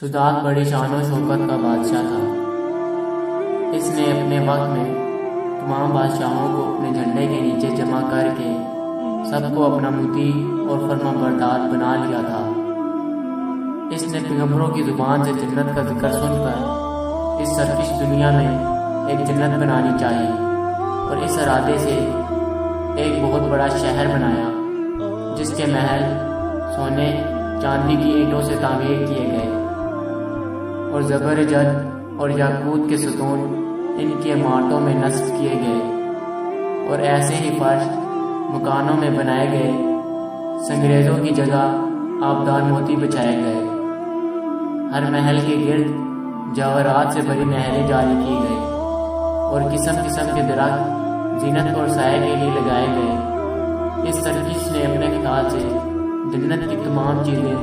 شداد بڑی شان و شوکت کا بادشاہ تھا۔ اس نے اپنے وقت میں تمام بادشاہوں کو اپنے جھنڈے کے نیچے جمع کر کے سب کو اپنا مطیع اور فرما بردار بنا لیا تھا۔ اس نے پیغمبروں کی زبان سے جنت کا ذکر سن کر اس سرکش دنیا میں ایک جنت بنانی چاہی اور اس ارادے سے ایک بہت بڑا شہر بنایا جس کے محل سونے چاندی کی اینٹوں سے تعمیر کیے گئے اور زبرجد اور یاقوت کے ستون ان کی عمارتوں میں نصب کیے گئے اور ایسے ہی فرش مکانوں میں بنائے گئے۔ سنگریزوں کی جگہ آبدار موتی بچھائے گئے۔ ہر محل کے گرد جواہرات سے بھری نہریں جاری کی گئی اور قسم قسم کے درخت زینت اور سائے کے لیے لگائے گئے۔ اس سرکش نے اپنے خیال سے جنت کی تمام چیزیں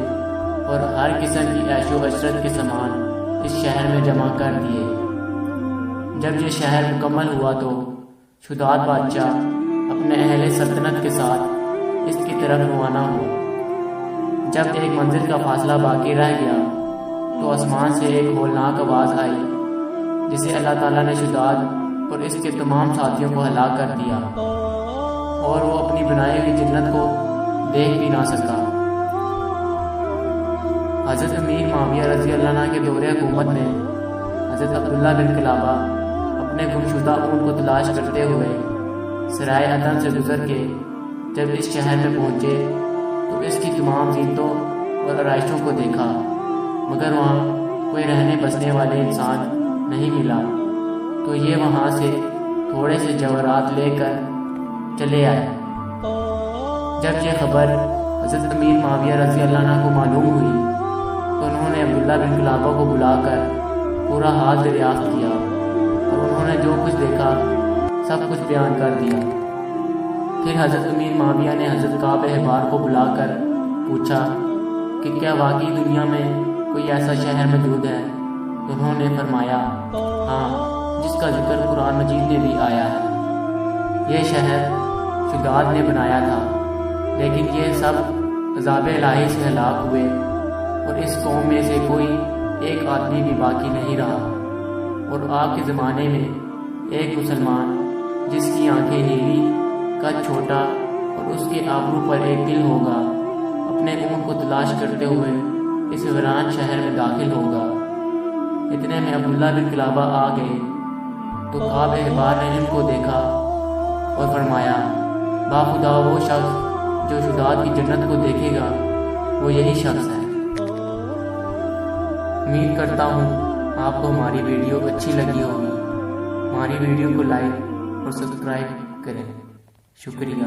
اور ہر قسم کی عیش و عشرت کے سامان اس شہر میں جمع کر دیے۔ جب یہ شہر مکمل ہوا تو شداد بادشاہ اپنے اہل سلطنت کے ساتھ اس کی طرف روانہ ہوا۔ جب ایک منزل کا فاصلہ باقی رہ گیا تو آسمان سے ایک ہولناک آواز آئی جسے اللہ تعالیٰ نے شداد اور اس کے تمام ساتھیوں کو ہلاک کر دیا اور وہ اپنی بنائی ہوئی جنت کو دیکھ بھی نہ سکا۔ حضرت امیر معاویہ رضی اللہ عنہ کے دور حکومت میں حضرت عبداللہ بن قلابہ اپنے گمشدہ اونٹ کو تلاش کرتے ہوئے سرائے عدن سے گزر کے جب اس شہر میں پہنچے تو اس کی تمام زینتوں اور آرائشوں کو دیکھا، مگر وہاں کوئی رہنے بسنے والے انسان نہیں ملا، تو یہ وہاں سے تھوڑے سے جواہرات لے کر چلے آئے۔ جب یہ خبر حضرت امیر معاویہ رضی اللہ عنہ کو معلوم ہوئی تو انہوں نے عبداللہ بن قلابہ کو بلا کر پورا حال دریافت کیا اور انہوں نے جو کچھ دیکھا سب کچھ بیان کر دیا۔ پھر حضرت امیر معاویہ نے حضرت کعب احبار کو بلا کر پوچھا کہ کیا واقعی دنیا میں کوئی ایسا شہر موجود ہے؟ تو انہوں نے فرمایا ہاں، جس کا ذکر قرآن مجید میں بھی آیا ہے۔ یہ شہر شداد نے بنایا تھا، لیکن یہ سب عذاب الہی سے ہلاک ہوئے اور اس قوم میں سے کوئی ایک آدمی بھی باقی نہیں رہا۔ اور آپ کے زمانے میں ایک مسلمان جس کی آنکھیں نیلی، قد چھوٹا اور اس کے آبرو پر ایک دل ہوگا، اپنے اونٹ کو تلاش کرتے ہوئے اس ویران شہر میں داخل ہوگا۔ اتنے میں عبداللہ بن قلابہ آ گئے تو کعب احبار نے ان کو دیکھا اور فرمایا باخدا وہ شخص جو شداد کی جنت کو دیکھے گا وہ یہی شخص ہے۔ امید کرتا ہوں آپ کو ہماری ویڈیو اچھی لگی ہوگی۔ ہماری ویڈیو کو لائک اور سبسکرائب کریں۔ شکریہ۔